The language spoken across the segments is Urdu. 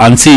ANSI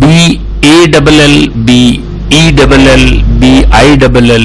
BALL, BELL, BILL,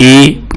A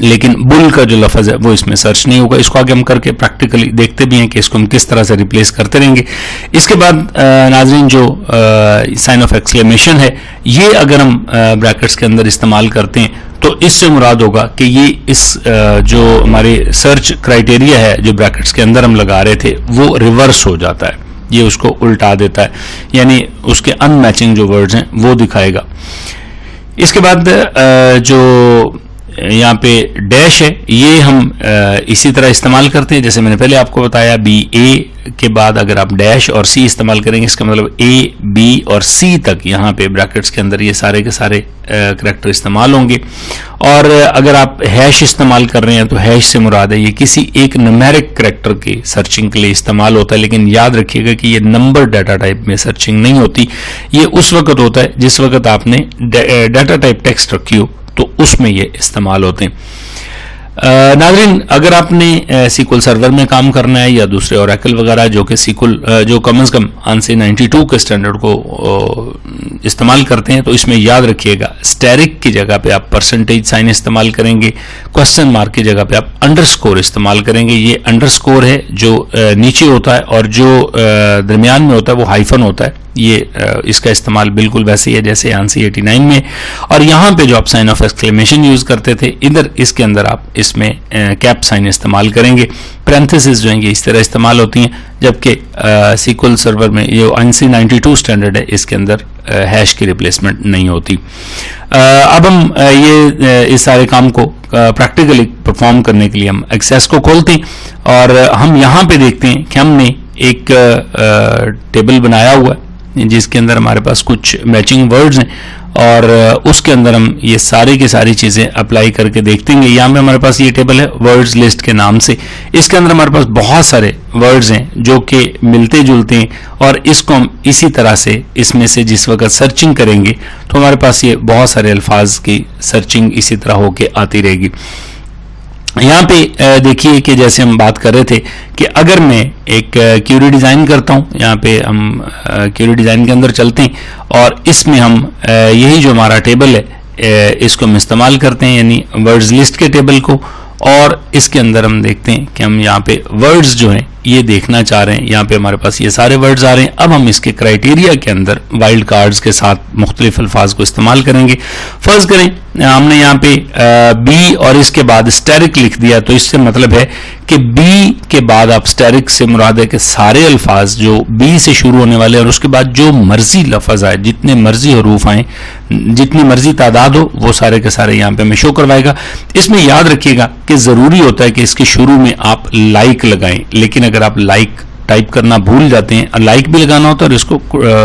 لیکن بل کا جو لفظ ہے وہ اس میں سرچ نہیں ہوگا. اس کو آگے ہم کر کے پریکٹیکلی دیکھتے بھی ہیں کہ اس کو ہم کس طرح سے ریپلیس کرتے رہیں گے. اس کے بعد ناظرین جو سائن آف ایکسکلیمیشن ہے یہ اگر ہم بریکٹس کے اندر استعمال کرتے ہیں تو اس سے مراد ہوگا کہ یہ اس جو ہمارے سرچ کرائٹیریا ہے جو بریکٹس کے اندر ہم لگا رہے تھے وہ ریورس ہو جاتا ہے, یہ اس کو الٹا دیتا ہے, یعنی اس کے ان میچنگ جو ورڈز ہیں وہ دکھائے گا. اس کے بعد جو یہاں پہ ڈیش ہے یہ ہم اسی طرح استعمال کرتے ہیں جیسے میں نے پہلے آپ کو بتایا. بی اے کے بعد اگر آپ ڈیش اور سی استعمال کریں گے اس کا مطلب اے بی اور سی تک یہاں پہ بریکٹس کے اندر یہ سارے کے سارے کریکٹر استعمال ہوں گے. اور اگر آپ ہیش استعمال کر رہے ہیں تو ہیش سے مراد ہے یہ کسی ایک نمیرک کریکٹر کی سرچنگ کے لیے استعمال ہوتا ہے, لیکن یاد رکھیے گا کہ یہ نمبر ڈیٹا ٹائپ میں سرچنگ نہیں ہوتی. یہ اس وقت ہوتا ہے جس وقت آپ نے ڈیٹا ٹائپ ٹیکسٹ رکھی ہو تو اس میں یہ استعمال ہوتے ہیں. ناظرین اگر آپ نے سیکول سرور میں کام کرنا ہے یا دوسرے اوریکل وغیرہ جو کہ سیکول جو کم از کم آنسی 92 کے اسٹینڈرڈ کو استعمال کرتے ہیں تو اس میں یاد رکھیے گا اسٹیرک کی جگہ پہ آپ پرسنٹیج سائن استعمال کریں گے, کوسچن مارک کی جگہ پہ آپ انڈرسکور استعمال کریں گے. یہ انڈرسکور ہے جو نیچے ہوتا ہے اور جو درمیان میں ہوتا ہے وہ ہائفن ہوتا ہے. یہ اس کا استعمال بالکل ویسے ہی ہے جیسے آنسی 89 میں. اور یہاں پہ جو آپ سائن آف ایکسکلیمیشن یوز کرتے تھے ادھر اس کے اندر آپ اس میں کیپ سائن استعمال کریں گے. پرینتھسز جو ہیں یہ اس طرح استعمال ہوتی ہیں, جبکہ سیکول سرور میں یہ آنسی 92 اسٹینڈرڈ ہے اس کے اندر ہیش کی ریپلیسمنٹ نہیں ہوتی. اب ہم یہ اس سارے کام کو پریکٹیکلی پرفارم کرنے کے لیے ہم ایکسیس کو کھولتے ہیں اور ہم یہاں پہ دیکھتے ہیں کہ ہم نے ایک ٹیبل بنایا ہوا ہے جس کے اندر ہمارے پاس کچھ میچنگ ورڈز ہیں اور اس کے اندر ہم یہ ساری کی ساری چیزیں اپلائی کر کے دیکھتے ہیں. یہاں پہ ہمارے پاس یہ ٹیبل ہے ورڈز لسٹ کے نام سے. اس کے اندر ہمارے پاس بہت سارے ورڈز ہیں جو کہ ملتے جلتے ہیں اور اس کو ہم اسی طرح سے اس میں سے جس وقت سرچنگ کریں گے تو ہمارے پاس یہ بہت سارے الفاظ کی سرچنگ اسی طرح ہو کے آتی رہے گی. یہاں پہ دیکھیے کہ جیسے ہم بات کر رہے تھے کہ اگر میں ایک کیوری ڈیزائن کرتا ہوں, یہاں پہ ہم کیوری ڈیزائن کے اندر چلتے ہیں اور اس میں ہم یہی جو ہمارا ٹیبل ہے اس کو ہم استعمال کرتے ہیں یعنی ورڈز لسٹ کے ٹیبل کو, اور اس کے اندر ہم دیکھتے ہیں کہ ہم یہاں پہ ورڈز جو ہیں یہ دیکھنا چاہ رہے ہیں. یہاں پہ ہمارے پاس یہ سارے ورڈز آ رہے ہیں. اب ہم اس کے کرائٹیریا کے اندر وائلڈ کارڈز کے ساتھ مختلف الفاظ کو استعمال کریں گے. فرض کریں ہم نے یہاں پہ بی اور اس کے بعد اسٹیرک لکھ دیا تو اس سے مطلب ہے کہ بی کے بعد آپ اسٹیرک سے مراد ہے کہ سارے الفاظ جو بی سے شروع ہونے والے اور اس کے بعد جو مرضی لفظ آئے, جتنے مرضی حروف آئیں, جتنی مرضی تعداد ہو وہ سارے کے سارے یہاں پہ ہمیں شو کروائے گا. اس میں یاد رکھیے گا کہ ضروری ہوتا ہے کہ اس کے شروع میں آپ لائک لگائیں, لیکن اگر آپ لائک ٹائپ کرنا بھول جاتے ہیں, لائک بھی لگانا ہوتا ہے اور اس کو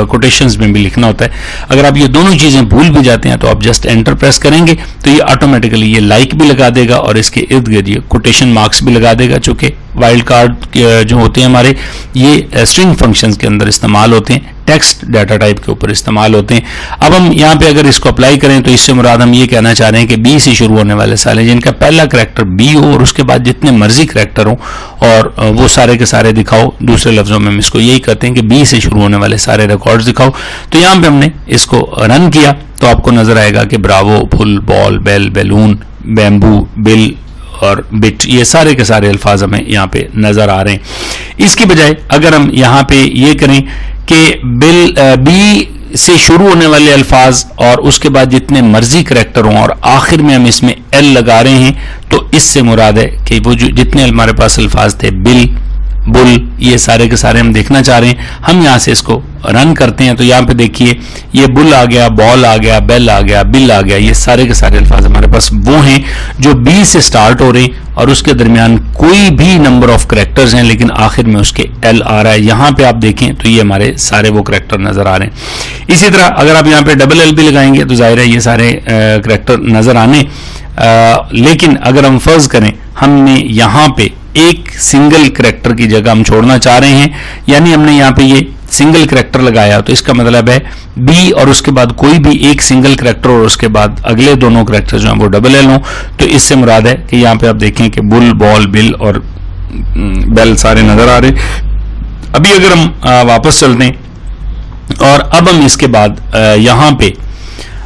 کوٹیشنز میں بھی لکھنا ہوتا ہے. اگر آپ یہ دونوں چیزیں بھول بھی جاتے ہیں تو آپ جسٹ انٹر پریس کریں گے تو یہ آٹومیٹیکلی یہ لائک بھی لگا دے گا اور اس کے ارد گرد یہ کوٹیشن مارکس بھی لگا دے گا, چونکہ وائلڈ کارڈ جو ہوتے ہیں ہمارے یہ اسٹرنگ فنکشنز کے اندر استعمال ہوتے ہیں, ٹیکسٹ ڈیٹا ٹائپ کے اوپر استعمال ہوتے ہیں. اب ہم یہاں پہ اگر اس کو اپلائی کریں تو اس سے مراد ہم یہ کہنا چاہ رہے ہیں کہ بی سے شروع ہونے والے سارے جن کا پہلا کریکٹر بی ہو اور اس کے بعد جتنے مرضی کریکٹر ہوں اور وہ سارے کے سارے دکھاؤ. دوسرے لفظوں میں ہم اس کو یہی کہتے ہیں کہ بی سے شروع ہونے والے سارے ریکارڈز دکھاؤ. تو یہاں پہ ہم نے اس کو رن کیا تو آپ کو نظر آئے گا کہ براوو, پھل, بال, بیل, بیلون, بیمبو, بل اور بٹ یہ سارے کے سارے الفاظ ہمیں یہاں پہ نظر آ رہے ہیں. اس کی بجائے اگر ہم یہاں پہ یہ کریں کہ بی سے شروع ہونے والے الفاظ اور اس کے بعد جتنے مرضی کریکٹر ہوں اور آخر میں ہم اس میں ایل لگا رہے ہیں تو اس سے مراد ہے کہ وہ جو جتنے ہمارے پاس الفاظ تھے بل, بل, یہ سارے کے سارے ہم دیکھنا چاہ رہے ہیں. ہم یہاں سے اس کو رن کرتے ہیں تو یہاں پہ دیکھیے یہ بل آ گیا, بال آ گیا, بیل آ گیا, بل آ گیا. یہ سارے کے سارے الفاظ ہمارے پاس وہ ہیں جو بی سے سٹارٹ ہو رہے ہیں اور اس کے درمیان کوئی بھی نمبر آف کریکٹرز ہیں لیکن آخر میں اس کے ایل آ رہا ہے. یہاں پہ آپ دیکھیں تو یہ ہمارے سارے وہ کریکٹر نظر آ رہے ہیں. اسی طرح اگر آپ یہاں پہ ڈبل ایل بھی لگائیں گے تو ظاہر ہے یہ سارے کریکٹر نظر آنے, لیکن اگر ہم فرض کریں ہم نے یہاں پہ ایک سنگل کریکٹر کی جگہ ہم چھوڑنا چاہ رہے ہیں, یعنی ہم نے یہاں پہ یہ سنگل کریکٹر لگایا تو اس کا مطلب ہے بی اور اس کے بعد کوئی بھی ایک سنگل کریکٹر اور اس کے بعد اگلے دونوں کریکٹر جو ہیں وہ ڈبل ایل ہوں. تو اس سے مراد ہے کہ یہاں پہ آپ دیکھیں کہ بل, بال, بل اور بیل سارے نظر آ رہے. ابھی اگر ہم واپس چلتے ہیں اور اب ہم اس کے بعد یہاں پہ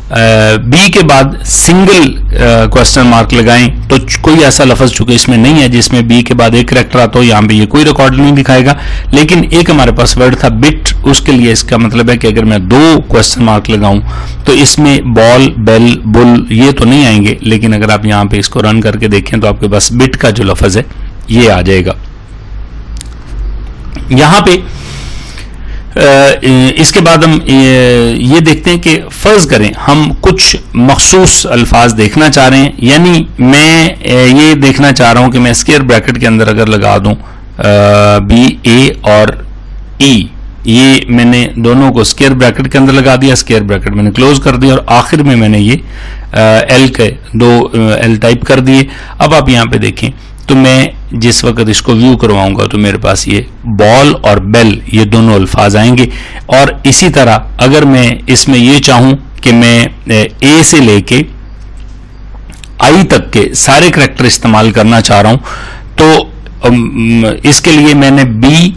بی کے بعد سنگل کوشچن مارک لگائیں تو کوئی ایسا لفظ چونکہ اس میں نہیں ہے جس میں بی کے بعد ایک کریکٹر آتا ہو، یہاں پہ یہ کوئی ریکارڈ نہیں دکھائے گا. لیکن ایک ہمارے پاس ورڈ تھا بٹ، اس کے لیے اس کا مطلب ہے کہ اگر میں 2 کوشچن مارک لگاؤں تو اس میں بال، بیل، بل یہ تو نہیں آئیں گے، لیکن اگر آپ یہاں پہ اس کو رن کر کے دیکھیں تو آپ کے پاس بٹ کا جو لفظ ہے یہ آ جائے گا. یہاں پہ اس کے بعد ہم یہ دیکھتے ہیں کہ فرض کریں ہم کچھ مخصوص الفاظ دیکھنا چاہ رہے ہیں، یعنی میں یہ دیکھنا چاہ رہا ہوں کہ میں اسکیئر بریکٹ کے اندر اگر لگا دوں بی، اے اور ای، یہ میں نے دونوں کو اسکیئر بریکٹ کے اندر لگا دیا، اسکیئر بریکٹ میں نے کلوز کر دیا اور آخر میں نے یہ ایل کے 2 ایل ٹائپ کر دیے. اب آپ یہاں پہ دیکھیں تو میں جس وقت اس کو ویو کرواؤں گا تو میرے پاس یہ بال اور بیل یہ دونوں الفاظ آئیں گے. اور اسی طرح اگر میں اس میں یہ چاہوں کہ میں اے سے لے کے آئی تک کے سارے کریکٹر استعمال کرنا چاہ رہا ہوں تو اس کے لیے میں نے بی،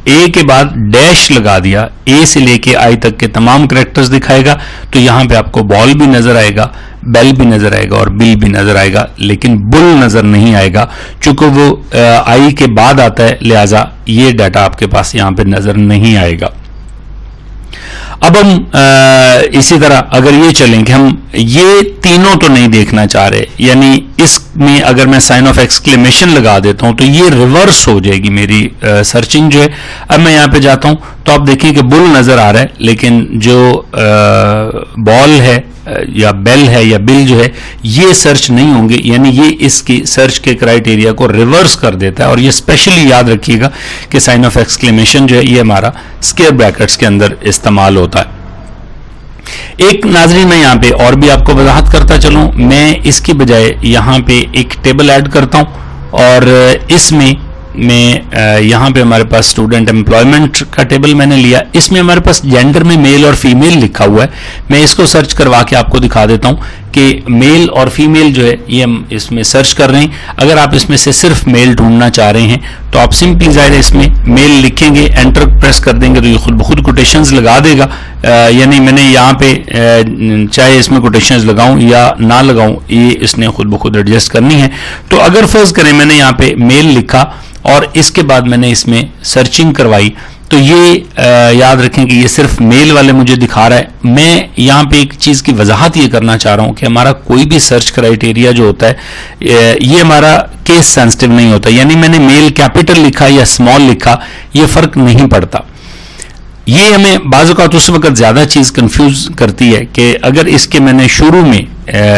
اے کے بعد ڈیش لگا دیا، اے سے لے کے آئی تک کے تمام کریکٹرز دکھائے گا. تو یہاں پہ آپ کو بال بھی نظر آئے گا، بیل بھی نظر آئے گا اور بل بھی نظر آئے گا، لیکن بل نظر نہیں آئے گا چونکہ وہ آئی کے بعد آتا ہے، لہٰذا یہ ڈیٹا آپ کے پاس یہاں پہ نظر نہیں آئے گا. اب ہم اسی طرح اگر یہ چلیں کہ ہم یہ تینوں تو نہیں دیکھنا چاہ رہے، یعنی اس میں اگر میں سائن آف ایکسکلیمیشن لگا دیتا ہوں تو یہ ریورس ہو جائے گی میری سرچنگ جو ہے. اب میں یہاں پہ جاتا ہوں تو آپ دیکھیں کہ بل نظر آ رہا ہے، لیکن جو بال ہے یا بیل ہے یا بل جو ہے یہ سرچ نہیں ہوں گے، یعنی یہ اس کی سرچ کے کرائیٹیریا کو ریورس کر دیتا ہے. اور یہ اسپیشلی یاد رکھیے گا کہ سائن آف ایکسکلیمیشن جو ہے یہ ہمارا اسکیئر بریکٹس کے اندر استعمال ہوتا ہے. ایک ناظرین میں یہاں پہ اور بھی آپ کو وضاحت کرتا چلوں، میں اس کی بجائے یہاں پہ ایک ٹیبل ایڈ کرتا ہوں اور اس میں یہاں پہ ہمارے پاس اسٹوڈنٹ امپلائمنٹ کا ٹیبل میں نے لیا. اس میں ہمارے پاس جینڈر میں میل اور فیمیل لکھا ہوا ہے. میں اس کو سرچ کروا کے آپ کو دکھا دیتا ہوں کہ میل اور فیمیل جو ہے یہ ہم اس میں سرچ کر رہے ہیں. اگر آپ اس میں سے صرف میل ڈھونڈنا چاہ رہے ہیں تو آپ سمپلی ظاہر ہے اس میں میل لکھیں گے، انٹر پریس کر دیں گے تو یہ خود بخود کوٹیشنز لگا دے گا. یعنی میں نے یہاں پہ چاہے اس میں کوٹیشنز لگاؤں یا نہ لگاؤں یہ اس نے خود بخود ایڈجسٹ کرنی ہے. تو اگر فرض کریں میں نے یہاں پہ میل لکھا اور اس کے بعد میں نے اس میں سرچنگ کروائی تو یہ یاد رکھیں کہ یہ صرف میل والے مجھے دکھا رہا ہے. میں یہاں پہ ایک چیز کی وضاحت یہ کرنا چاہ رہا ہوں کہ ہمارا کوئی بھی سرچ کرائیٹیریا جو ہوتا ہے یہ ہمارا کیس سینسٹیو نہیں ہوتا. یعنی میں نے میل کیپٹل لکھا یا اسمال لکھا یہ فرق نہیں پڑتا. یہ ہمیں بعض اوقات اس وقت زیادہ چیز کنفیوز کرتی ہے کہ اگر اس کے میں نے شروع میں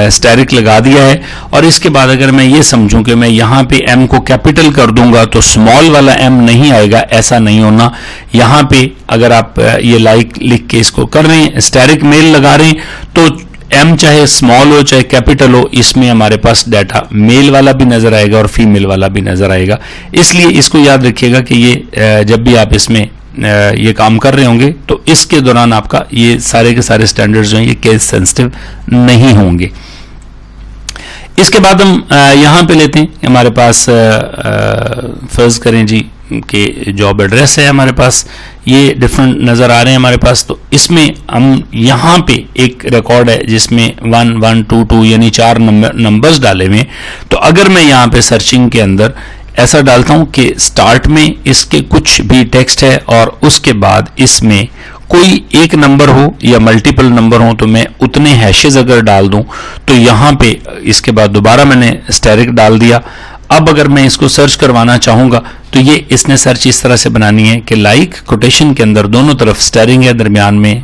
اسٹیرک لگا دیا ہے اور اس کے بعد اگر میں یہ سمجھوں کہ میں یہاں پہ ایم کو کیپٹل کر دوں گا تو اسمال والا ایم نہیں آئے گا، ایسا نہیں ہونا. یہاں پہ اگر آپ یہ لکھ کے اس کو کر رہے ہیں، اسٹیرک میل لگا رہے ہیں تو ایم چاہے اسمال ہو چاہے کیپٹل ہو اس میں ہمارے پاس ڈیٹا میل والا بھی نظر آئے گا اور فیمیل والا بھی نظر آئے گا. اس لیے اس کو یاد رکھیے گا کہ یہ جب بھی آپ اس میں یہ کام کر رہے ہوں گے تو اس کے دوران آپ کا یہ سارے کے سارے سٹینڈرڈز جو ہیں یہ کیس سینسٹیو نہیں ہوں گے. اس کے بعد ہم یہاں پہ لیتے ہیں ہمارے پاس فرض کریں جی کہ جاب ایڈریس ہے ہمارے پاس، یہ ڈفرنٹ نظر آ رہے ہیں ہمارے پاس. تو اس میں ہم یہاں پہ ایک ریکارڈ ہے جس میں 1 1 2 2 یعنی 4 نمبرز ڈالے ہوئے ہیں. تو اگر میں یہاں پہ سرچنگ کے اندر ایسا ڈالتا ہوں کہ سٹارٹ میں اس کے کچھ بھی ٹیکسٹ ہے اور اس کے بعد اس میں کوئی ایک نمبر ہو یا ملٹیپل نمبر ہو تو میں اتنے ہیشز اگر ڈال دوں تو یہاں پہ اس کے بعد دوبارہ میں نے اسٹیرک ڈال دیا. اب اگر میں اس کو سرچ کروانا چاہوں گا تو یہ اس نے سرچ اس طرح سے بنانی ہے کہ لائک کوٹیشن کے اندر دونوں طرف اسٹیرنگ ہے، درمیان میں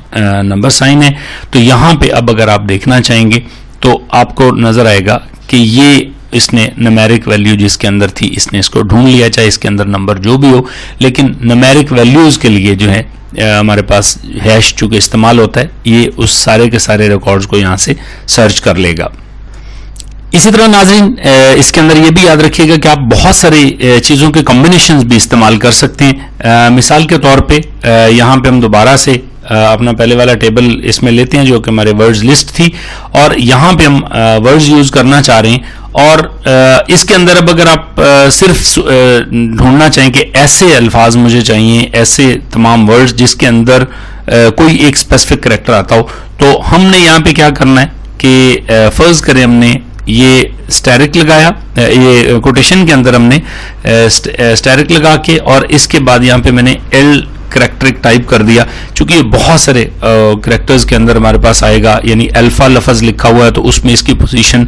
نمبر سائن ہے. تو یہاں پہ اب اگر آپ دیکھنا چاہیں گے تو آپ کو نظر آئے گا کہ یہ اس نے نمیرک ویلیو جس کے اندر تھی اس نے اس کو ڈھونڈ لیا، چاہے اس کے اندر نمبر جو بھی ہو، لیکن نمیرک ویلیوز کے لیے جو ہے ہمارے پاس ہیش چونکہ استعمال ہوتا ہے یہ اس سارے کے سارے ریکارڈز کو یہاں سے سرچ کر لے گا. اسی طرح ناظرین اس کے اندر یہ بھی یاد رکھیے گا کہ آپ بہت ساری چیزوں کے کمبینیشنز بھی استعمال کر سکتے ہیں. مثال کے طور پہ یہاں پہ ہم دوبارہ سے اپنا پہلے والا ٹیبل اس میں لیتے ہیں جو کہ ہمارے ورڈز لسٹ تھی, اور یہاں پہ ہم ورڈز یوز کرنا چاہ رہے ہیں. اور اس کے اندر اب اگر آپ صرف ڈھونڈنا چاہیں کہ ایسے الفاظ مجھے چاہیے, ایسے تمام ورڈز جس کے اندر کوئی ایک اسپیسیفک کریکٹر آتا ہو, تو ہم نے یہاں پہ کیا کرنا ہے کہ فرض کریں ہم نے یہ اسٹیرک لگایا, یہ کوٹیشن کے اندر ہم نے اسٹیرک لگا کے, اور اس کے بعد یہاں پہ میں نے ایل کریکٹر ٹائپ کر دیا. چونکہ یہ بہت سارے کریکٹرز کے اندر ہمارے پاس آئے گا, یعنی الفا لفظ لکھا ہوا ہے تو اس میں اس کی پوزیشن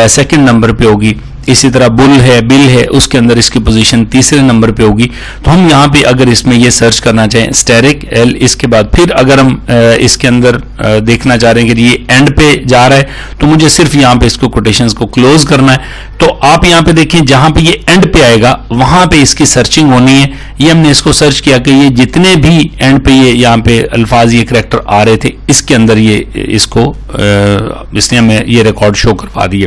سیکنڈ نمبر پہ ہوگی. اسی طرح بل ہے, اس کے اندر اس کی پوزیشن تیسرے نمبر پہ ہوگی. تو ہم یہاں پہ اگر اس میں یہ سرچ کرنا چاہیں اسٹیرک ایل, اس کے بعد پھر اگر ہم اس کے اندر دیکھنا چاہ رہے ہیں کہ یہ اینڈ پہ جا رہا ہے, تو مجھے صرف یہاں پہ اس کو کوٹیشنز کو کلوز کرنا ہے. تو آپ یہاں پہ دیکھیں جہاں پہ یہ اینڈ پہ آئے گا وہاں پہ اس کی سرچنگ ہونی ہے. یہ ہم نے اس کو سرچ کیا کہ یہ جتنے بھی اینڈ پہ یہ یہاں پہ الفاظ یہ کریکٹر آ رہے تھے اس کے اندر یہ اس کو اس نے ہمیں یہ ریکارڈ شو کروا دیے.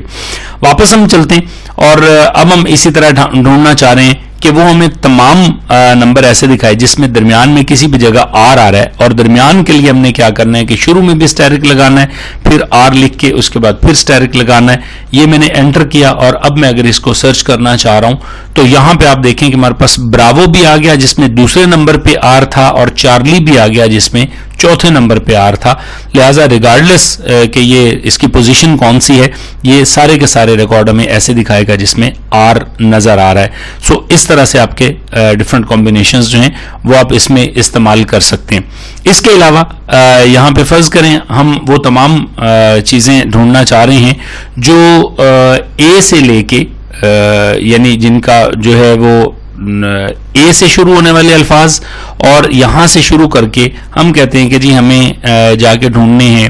واپس ہم چلتے ہیں اور اب ہم اسی طرح ڈھونڈنا چاہ رہے ہیں کہ وہ ہمیں تمام نمبر ایسے دکھائے جس میں درمیان میں کسی بھی جگہ آر آ رہا ہے, اور درمیان کے لیے ہم نے کیا کرنا ہے کہ شروع میں بھی اسٹیرک لگانا ہے, پھر آر لکھ کے اس کے بعد پھر اسٹیرک لگانا ہے. یہ میں نے انٹر کیا, اور اب میں اگر اس کو سرچ کرنا چاہ رہا ہوں تو یہاں پہ آپ دیکھیں کہ ہمارے پاس براوو بھی آ گیا جس میں دوسرے نمبر پہ آر تھا, اور چارلی بھی آ گیا جس میں چوتھے نمبر پہ آر تھا. لہٰذا ریگارڈلیس کہ یہ اس کی پوزیشن کون سی ہے, یہ سارے کے سارے ریکارڈ ہمیں ایسے دکھائے گا جس میں آر نظر آ رہا ہے. سو اس طرح سے آپ کے ڈفرنٹ کمبینیشنز جو ہیں وہ آپ اس میں استعمال کر سکتے ہیں. اس کے علاوہ یہاں پہ فرض کریں ہم وہ تمام چیزیں ڈھونڈنا چاہ رہے ہیں جو اے سے لے کے یعنی جن کا جو ہے وہ اے سے شروع ہونے والے الفاظ, اور یہاں سے شروع کر کے ہم کہتے ہیں کہ جی ہمیں جا کے ڈھونڈنے ہیں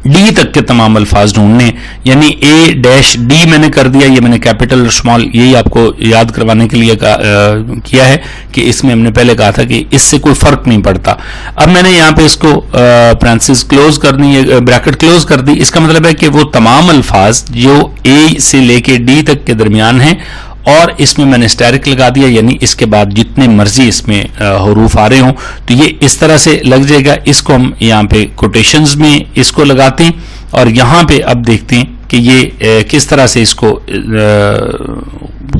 ڈی تک کے تمام الفاظ ڈھونڈنے, یعنی اے ڈیش ڈی میں نے کر دیا. یہ میں نے کیپٹل اور اسمال یہی آپ کو یاد کروانے کے لیے کیا ہے کہ اس میں ہم نے پہلے کہا تھا کہ اس سے کوئی فرق نہیں پڑتا. اب میں نے یہاں پہ اس کو پرانتھیسز کلوز کر دی, بریکٹ کلوز کر دی. اس کا مطلب ہے کہ وہ تمام الفاظ جو اے سے لے کے ڈی تک کے درمیان ہیں, اور اس میں نے اسٹیرک لگا دیا, یعنی اس کے بعد جتنے مرضی اس میں حروف آ رہے ہوں تو یہ اس طرح سے لگ جائے گا. اس کو ہم یہاں پہ کوٹیشنز میں اس کو لگاتے ہیں, اور یہاں پہ اب دیکھتے ہیں کہ یہ کس طرح سے اس کو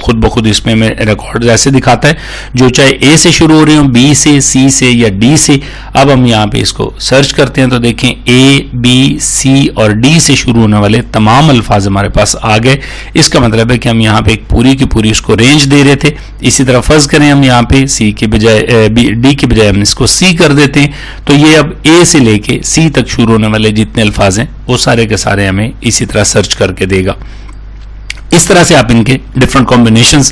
خود بخود اس میں ریکارڈ ایسے دکھاتا ہے جو چاہے اے سے شروع ہو رہے ہوں, بی سے, سی سے یا ڈی سے. اب ہم یہاں پہ اس کو سرچ کرتے ہیں تو دیکھیں اے, بی, سی اور ڈی سے شروع ہونے والے تمام الفاظ ہمارے پاس آ گئے. اس کا مطلب ہے کہ ہم یہاں پہ ایک پوری کی پوری اس کو رینج دے رہے تھے. اسی طرح فرض کریں ہم یہاں پہ سی کے بجائے ڈی کے بجائے ہم اس کو سی کر دیتے ہیں, تو یہ اب اے سے لے کے سی تک شروع ہونے والے جتنے الفاظ ہیں وہ سارے کے سارے ہمیں اسی طرح سرچ کر کے دے گا. اس طرح سے آپ ان کے ڈفرنٹ کمبینیشنز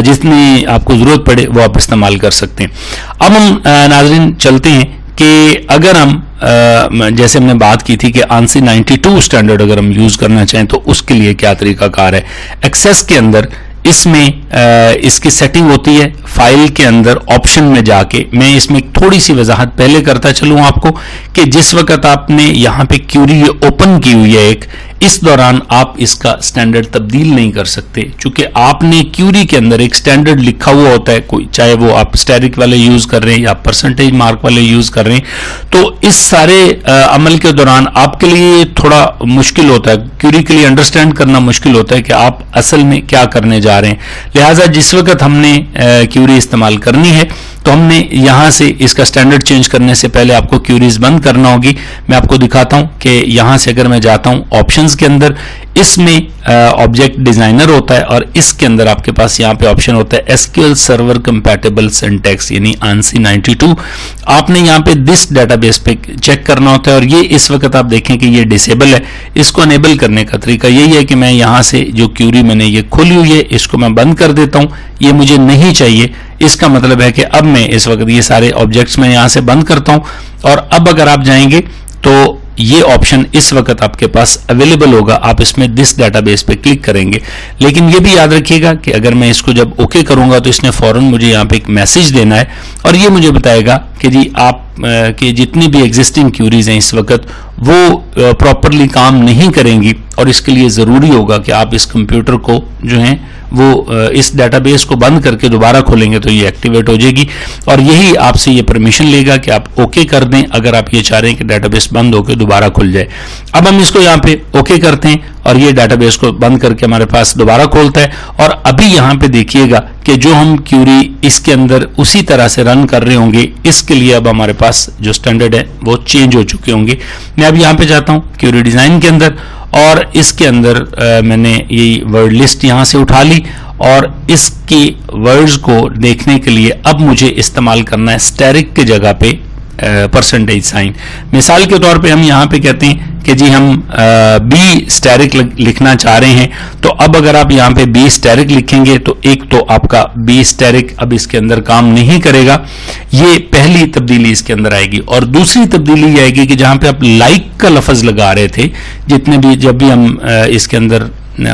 جتنی آپ کو ضرورت پڑے وہ آپ استعمال کر سکتے ہیں. اب ہم ناظرین چلتے ہیں کہ اگر ہم جیسے ہم نے بات کی تھی کہ ANSI 92 اسٹینڈرڈ اگر ہم یوز کرنا چاہیں تو اس کے لیے کیا طریقہ کار ہے. ایکسیس کے اندر اس میں اس کی سیٹنگ ہوتی ہے فائل کے اندر آپشن میں جا کے. میں اس میں تھوڑی سی وضاحت پہلے کرتا چلوں آپ کو کہ جس وقت آپ نے یہاں پہ کیوری اوپن کی ہوئی ہے ایک, اس دوران آپ اس کا سٹینڈرڈ تبدیل نہیں کر سکتے, چونکہ آپ نے کیوری کے اندر ایک سٹینڈرڈ لکھا ہوا ہوتا ہے, کوئی چاہے وہ آپ اسٹیرک والے یوز کر رہے ہیں یا پرسنٹیج مارک والے یوز کر رہے ہیں. تو اس سارے عمل کے دوران آپ کے لیے تھوڑا مشکل ہوتا ہے, کیوری کے لیے انڈرسٹینڈ کرنا مشکل ہوتا ہے کہ آپ اصل میں کیا کرنے جا رہے ہیں. لہٰذا جس وقت ہم نے کیوری استعمال کرنی ہے تو ہم نے یہاں سے اس کا سٹینڈرڈ چینج کرنے سے پہلے آپ کو کیوریز بند کرنا ہوگی. میں آپ کو دکھاتا ہوں کہ یہاں سے اگر میں جاتا ہوں آپشنز کے اندر, اس میں آبجیکٹ ڈیزائنر ہوتا ہے, اور اس کے اندر آپ کے پاس یہاں پہ آپشن ہوتا ہے SQL سرور کمپیٹیبل سنٹیکس یعنی ANSI 92. آپ نے یہاں پہ دس ڈیٹا بیس پہ چیک کرنا ہوتا ہے, اور یہ اس وقت آپ دیکھیں کہ یہ ڈسیبل ہے. اس کو انیبل کرنے کا طریقہ یہی ہے کہ میں یہاں سے جو کیوری میں نے یہ کھولی ہوئی ہے اس کو میں بند کر دیتا ہوں, یہ مجھے نہیں چاہیے. اس کا مطلب ہے کہ اب میں اس وقت یہ سارے آبجیکٹس میں یہاں سے بند کرتا ہوں, اور اب اگر آپ جائیں گے تو یہ آپشن اس وقت آپ کے پاس اویلیبل ہوگا. آپ اس میں دس ڈیٹا بیس پہ کلک کریں گے, لیکن یہ بھی یاد رکھیے گا کہ اگر میں اس کو جب اوکے کروں گا تو اس نے فوراً مجھے یہاں پہ ایک میسج دینا ہے, اور یہ مجھے بتائے گا کہ جی آپ کے جتنی بھی ایگزسٹنگ کیوریز ہیں اس وقت وہ پراپرلی کام نہیں کریں گی، اور اس کے لیے ضروری ہوگا کہ آپ اس کمپیوٹر کو جو ہیں وہ اس ڈیٹا بیس کو بند کر کے دوبارہ کھولیں گے تو یہ ایکٹیویٹ ہو جائے گی، اور یہی آپ سے یہ پرمیشن لے گا کہ آپ اوکے کر دیں اگر آپ یہ چاہ رہے ہیں کہ ڈیٹا بیس بند ہو کے دوبارہ کھل جائے۔ اب ہم اس کو یہاں پہ اوکے کرتے ہیں اور یہ ڈیٹا بیس کو بند کر کے ہمارے پاس دوبارہ کھولتا ہے، اور ابھی یہاں پہ دیکھیے گا کہ جو ہم کیوری اس کے اندر اسی طرح سے رن کر رہے ہوں گے، اس کے لیے اب ہمارے پاس جو سٹینڈرڈ ہے وہ چینج ہو چکے ہوں گے۔ میں اب یہاں پہ جاتا ہوں کیوری ڈیزائن کے اندر، اور اس کے اندر میں نے یہ ورڈ لسٹ یہاں سے اٹھا لی، اور اس کی ورڈز کو دیکھنے کے لیے اب مجھے استعمال کرنا ہے اسٹیرک کی جگہ پہ پرسنٹیج سائن۔ مثال کے طور پہ ہم یہاں پہ کہتے ہیں کہ جی ہم بی اسٹیرک لکھنا چاہ رہے ہیں، تو اب اگر آپ یہاں پہ بی اسٹیرک لکھیں گے تو ایک تو آپ کا بی اسٹیرک اب اس کے اندر کام نہیں کرے گا، یہ پہلی تبدیلی اس کے اندر آئے گی۔ اور دوسری تبدیلی یہ آئے گی کہ جہاں پہ آپ لائک کا لفظ لگا رہے تھے، جب بھی ہم اس کے اندر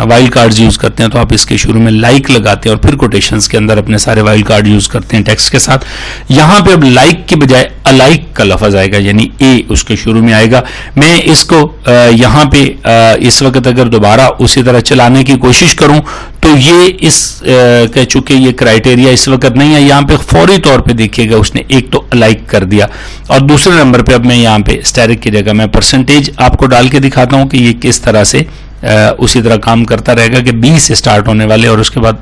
وائلڈ کارڈز یوز کرتے ہیں تو آپ اس کے شروع میں لائک لگاتے ہیں اور پھر کوٹیشنز کے اندر اپنے سارے وائلڈ کارڈ یوز کرتے ہیں ٹیکسٹ کے ساتھ۔ یہاں پہ اب لائک کی بجائے الائک کا لفظ آئے گا، یعنی اے اس کے شروع میں آئے گا۔ میں اس کو یہاں پہ اس وقت اگر دوبارہ اسی طرح چلانے کی کوشش کروں تو یہ کہہ چکے یہ کرائٹیریا اس وقت نہیں ہے، یہاں پہ فوری طور پہ دیکھیے گا اس نے ایک تو الائک کر دیا، اور دوسرے نمبر پہ اب میں یہاں پہ اسٹیرک کی جگہ میں پرسنٹیج آپ کو ڈال کے دکھاتا ہوں کہ یہ کس طرح سے اسی طرح کام کرتا رہے گا کہ 20 سے سٹارٹ ہونے والے اور اس کے بعد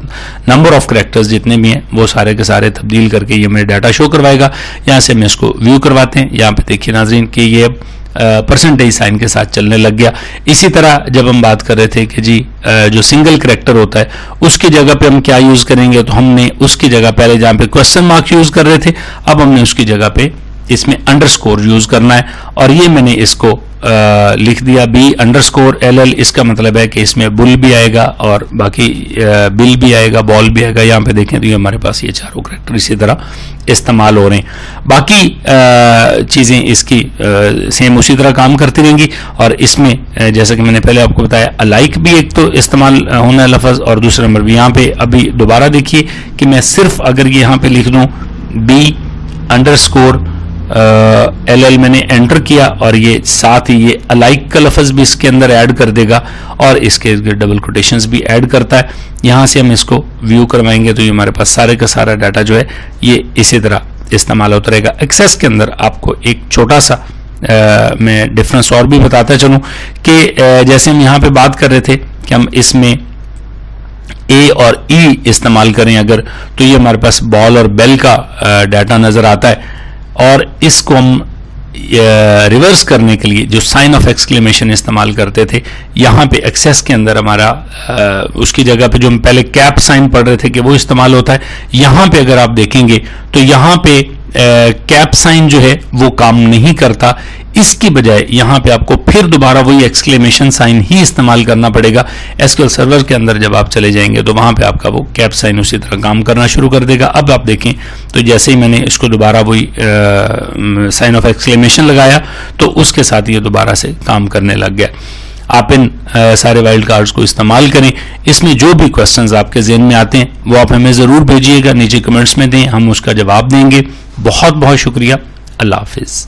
نمبر آف کریکٹرز جتنے بھی ہیں وہ سارے کے سارے تبدیل کر کے یہ میرے ڈاٹا شو کروائے گا۔ یہاں سے میں اس کو ویو کرواتے ہیں، یہاں پہ دیکھیے ناظرین کہ یہ پرسنٹیج سائن کے ساتھ چلنے لگ گیا۔ اسی طرح جب ہم بات کر رہے تھے کہ جی جو سنگل کریکٹر ہوتا ہے اس کی جگہ پہ ہم کیا یوز کریں گے، تو ہم نے اس کی جگہ پہلے جہاں پہ کوسچن مارک یوز کر رہے تھے اب ہم نے اس کی جگہ پہ اس میں انڈرسکور یوز کرنا ہے، اور یہ میں نے اس کو لکھ دیا بی انڈرسکور ایل ایل۔ اس کا مطلب ہے کہ اس میں بل بھی آئے گا اور باقی بل بھی آئے گا، بال بھی آئے گا۔ یہاں پہ دیکھیں تو یہ ہمارے پاس یہ چاروں کریکٹر اسی طرح استعمال ہو رہے ہیں۔ باقی چیزیں اس کی سیم اسی طرح کام کرتی رہیں گی، اور اس میں جیسا کہ میں نے پہلے آپ کو بتایا الائک بھی ایک تو استعمال ہونا ہے لفظ، اور دوسرے نمبر بھی یہاں پہ ابھی دوبارہ دیکھیے کہ میں صرف اگر یہاں پہ لکھ دوں بی انڈرسکور ایل ایل میں نے انٹر کیا، اور یہ ساتھ ہی یہ الائک کا لفظ بھی اس کے اندر ایڈ کر دے گا، اور اس کے ڈبل کوٹیشنز بھی ایڈ کرتا ہے۔ یہاں سے ہم اس کو ویو کروائیں گے تو یہ ہمارے پاس سارے کا سارا ڈاٹا جو ہے یہ اسی طرح استعمال ہوتا رہے گا۔ ایکسیس کے اندر آپ کو ایک چھوٹا سا میں ڈفرنس اور بھی بتاتا چلوں کہ جیسے ہم یہاں پہ بات کر رہے تھے کہ ہم اس میں اے اور ای استعمال کریں اگر، تو یہ ہمارے پاس بال اور بیل کا ڈاٹا نظر آتا ہے، اور اس کو ہم ریورس کرنے کے لیے جو سائن آف ایکسکلیمیشن استعمال کرتے تھے یہاں پہ ایکسیس کے اندر ہمارا اس کی جگہ پہ جو ہم پہلے کیپ سائن پڑھ رہے تھے کہ وہ استعمال ہوتا ہے، یہاں پہ اگر آپ دیکھیں گے تو یہاں پہ کیپ سائن جو ہے وہ کام نہیں کرتا، اس کی بجائے یہاں پہ آپ کو پھر دوبارہ وہی ایکسکلیمیشن سائن ہی استعمال کرنا پڑے گا۔ ایس کیو ایل سرور کے اندر جب آپ چلے جائیں گے تو وہاں پہ آپ کا وہ کیپ سائن اسی طرح کام کرنا شروع کر دے گا۔ اب آپ دیکھیں تو جیسے ہی میں نے اس کو دوبارہ وہی سائن آف ایکسکلیمیشن لگایا تو اس کے ساتھ یہ دوبارہ سے کام کرنے لگ گیا۔ آپ ان سارے وائلڈ کارڈز کو استعمال کریں۔ اس میں جو بھی کوسچنز آپ کے ذہن میں آتے ہیں وہ آپ ہمیں ضرور بھیجیے گا، نیچے کمنٹس میں دیں، ہم اس کا جواب دیں گے۔ بہت بہت شکریہ، اللہ حافظ۔